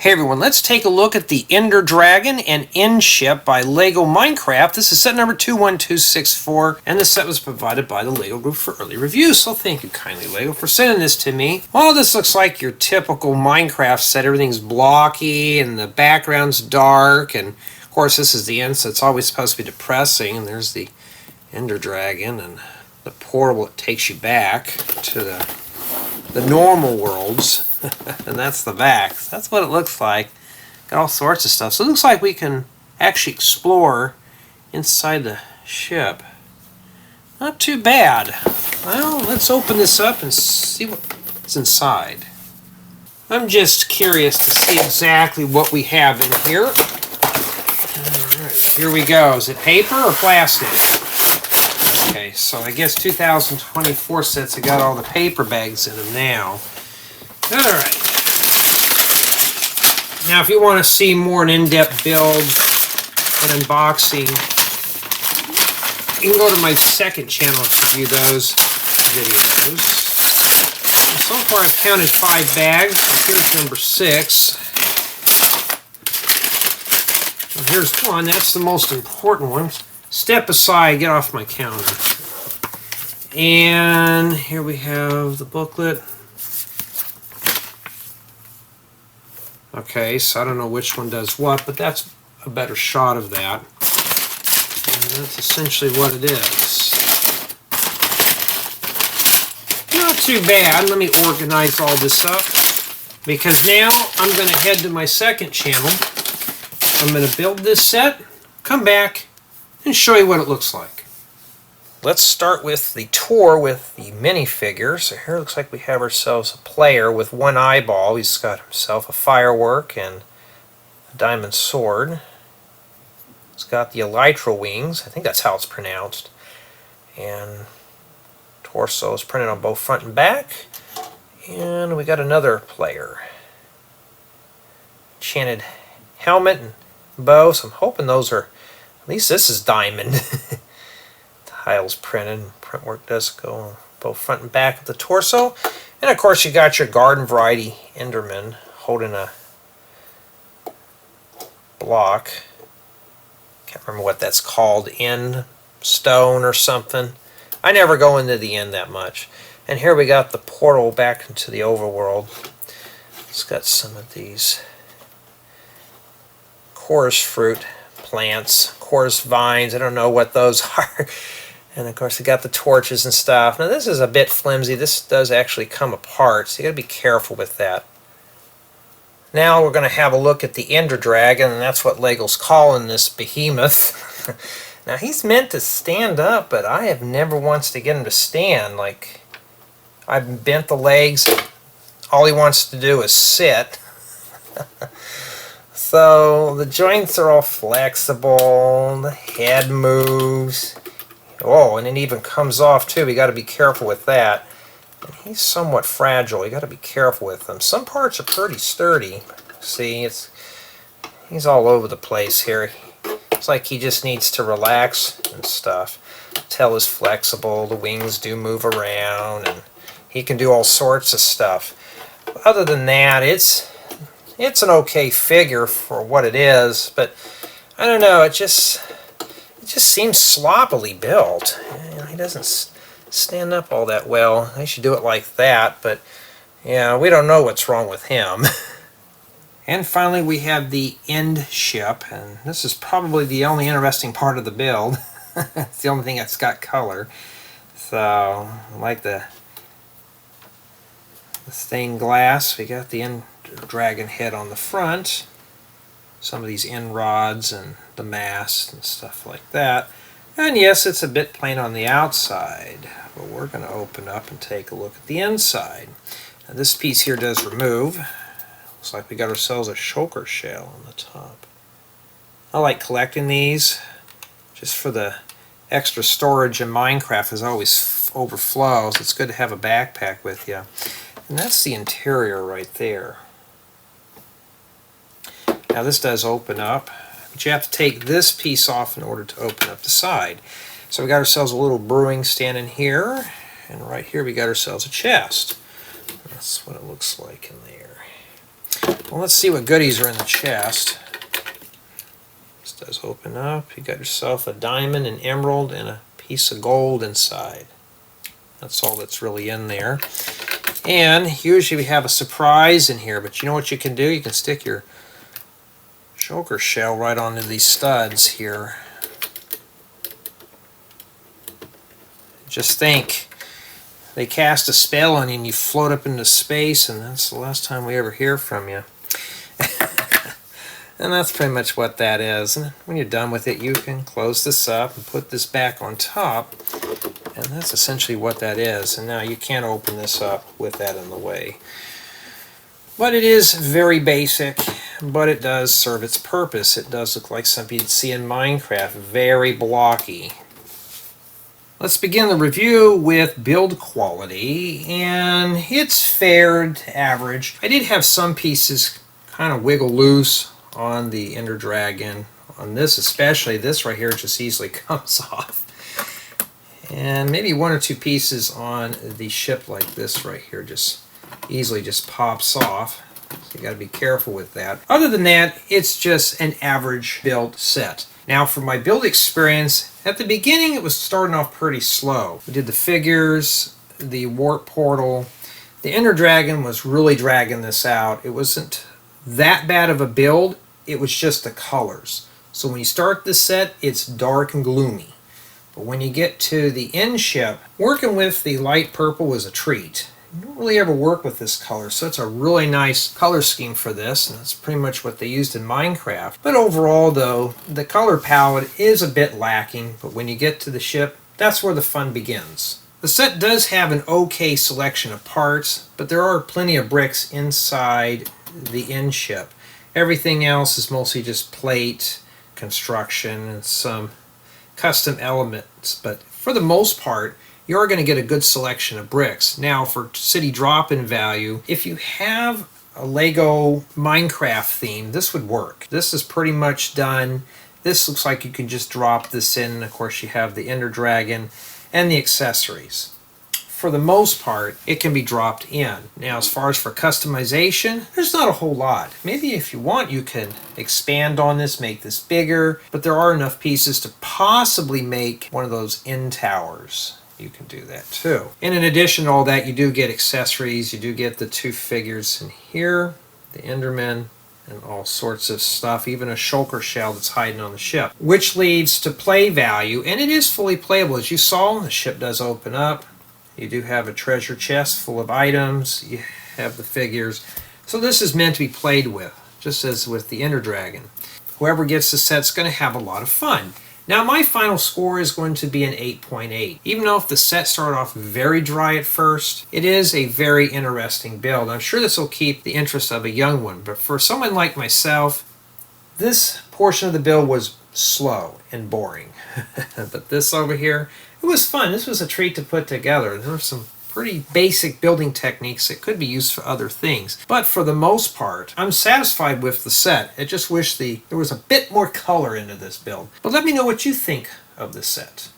Hey everyone, let's take a look at the Ender Dragon and End Ship by LEGO Minecraft. This is set number 21264, and this set was provided by the LEGO Group for early review, so thank you kindly, LEGO, for sending this to me. Well, this looks like your typical Minecraft set. Everything's blocky, and the background's dark, and of course this is the end, so it's always supposed to be depressing, and there's the Ender Dragon, and the portal that takes you back to the normal worlds. And that's the back. So that's what it looks like. Got all sorts of stuff. So it looks like we can actually explore inside the ship. Not too bad. Well, let's open this up and see what's inside. I'm just curious to see exactly what we have in here. Alright, here we go. Is it paper or plastic? Okay, so I guess 2024 sets have got all the paper bags in them now. Alright. Now if you want to see more an in-depth build and unboxing, you can go to my second channel to view those videos. So far I've counted 5 bags. Here's number 6. And here's one. That's the most important one. Step aside, get off my counter. And here we have the booklet. Okay, so I don't know which one does what, but that's a better shot of that. And that's essentially what it is. Not too bad. Let me organize all this up, because now I'm going to head to my second channel. I'm going to build this set, come back, and show you what it looks like. Let's start with the tour with the minifigures. So here it looks like we have ourselves a player with one eyeball. He's got himself a firework and a diamond sword. He's got the elytra wings. I think that's how it's pronounced. And torso is printed on both front and back. And we got another player. Enchanted helmet and bow. So I'm hoping those are, at least this is diamond. Tiles printed, printwork does go on both front and back of the torso. And of course you got your garden variety Enderman holding a block. Can't remember what that's called, end stone or something. I never go into the end that much. And here we got the portal back into the overworld. It's got some of these chorus fruit plants, chorus vines, I don't know what those are. And of course, we got the torches and stuff. Now this is a bit flimsy. This does actually come apart, so you got to be careful with that. Now we're going to have a look at the Ender Dragon, and that's what LEGO's calling this behemoth. Now he's meant to stand up, but I have never once to get him to stand. Like, I've bent the legs, and all he wants to do is sit. So the joints are all flexible, the head moves. Oh, and it even comes off too. We got to be careful with that. And he's somewhat fragile. You got to be careful with him. Some parts are pretty sturdy. See, he's all over the place here. It's like he just needs to relax and stuff. The tail is flexible. The wings do move around, and he can do all sorts of stuff. Other than that, it's an okay figure for what it is. But I don't know. It just seems sloppily built. You know, he doesn't stand up all that well. They should do it like that, but yeah, we don't know what's wrong with him. And finally we have the End Ship, and this is probably the only interesting part of the build. It's the only thing that's got color. So, I like the stained glass. We got the End Dragon head on the front. Some of these end rods and the mast and stuff like that. And yes, it's a bit plain on the outside, but we're going to open up and take a look at the inside. Now this piece here does remove. Looks like we got ourselves a Shulker shell on the top. I like collecting these just for the extra storage in Minecraft is always overflows. It's good to have a backpack with you. And that's the interior right there. Now this does open up, but you have to take this piece off in order to open up the side. So we got ourselves a little brewing stand in here, and right here we got ourselves a chest. That's what it looks like in there. Well, let's see what goodies are in the chest. This does open up. You got yourself a diamond, an emerald, and a piece of gold inside. That's all that's really in there. And usually we have a surprise in here, but you know what you can do? You can stick your Shulker shell right onto these studs here. Just think, they cast a spell on you and you float up into space, and that's the last time we ever hear from you. And that's pretty much what that is. And when you're done with it, you can close this up and put this back on top. And that's essentially what that is. And now you can't open this up with that in the way. But it is very basic, but it does serve its purpose. It does look like something you'd see in Minecraft. Very blocky. Let's begin the review with build quality, and it's fair to average. I did have some pieces kind of wiggle loose on the Ender Dragon. On this especially, this right here just easily comes off. And maybe one or two pieces on the ship like this right here just easily just pops off. So you got to be careful with that. Other than that, it's just an average build set. Now for my build experience, at the beginning it was starting off pretty slow. We did the figures, the warp portal. The Ender Dragon was really dragging this out. It wasn't that bad of a build, it was just the colors. So when you start this set, it's dark and gloomy. But when you get to the end ship, working with the light purple was a treat. You don't really ever work with this color, so it's a really nice color scheme for this, and that's pretty much what they used in Minecraft. But overall though, the color palette is a bit lacking, but when you get to the ship, that's where the fun begins. The set does have an okay selection of parts, but there are plenty of bricks inside the end ship. Everything else is mostly just plate, construction, and some custom elements, but for the most part, you're going to get a good selection of bricks. Now, for city drop-in value, if you have a Lego Minecraft theme, this would work. This is pretty much done. This looks like you can just drop this in. Of course, you have the Ender Dragon and the accessories. For the most part, it can be dropped in. Now, as far as for customization, there's not a whole lot. Maybe if you want, you can expand on this, make this bigger, but there are enough pieces to possibly make one of those end towers. You can do that too. And in addition to all that, you do get accessories. You do get the two figures in here, the Enderman, and all sorts of stuff, even a Shulker shell that's hiding on the ship, which leads to play value, and it is fully playable. As you saw, the ship does open up. You do have a treasure chest full of items. You have the figures. So this is meant to be played with, just as with the Ender Dragon. Whoever gets the set's going to have a lot of fun. Now my final score is going to be an 8.8. Even though if the set started off very dry at first, it is a very interesting build. I'm sure this will keep the interest of a young one, but for someone like myself, this portion of the build was slow and boring. But this over here, it was fun. This was a treat to put together. There were some pretty basic building techniques that could be used for other things. But for the most part, I'm satisfied with the set. I just wish there was a bit more color into this build. But let me know what you think of this set.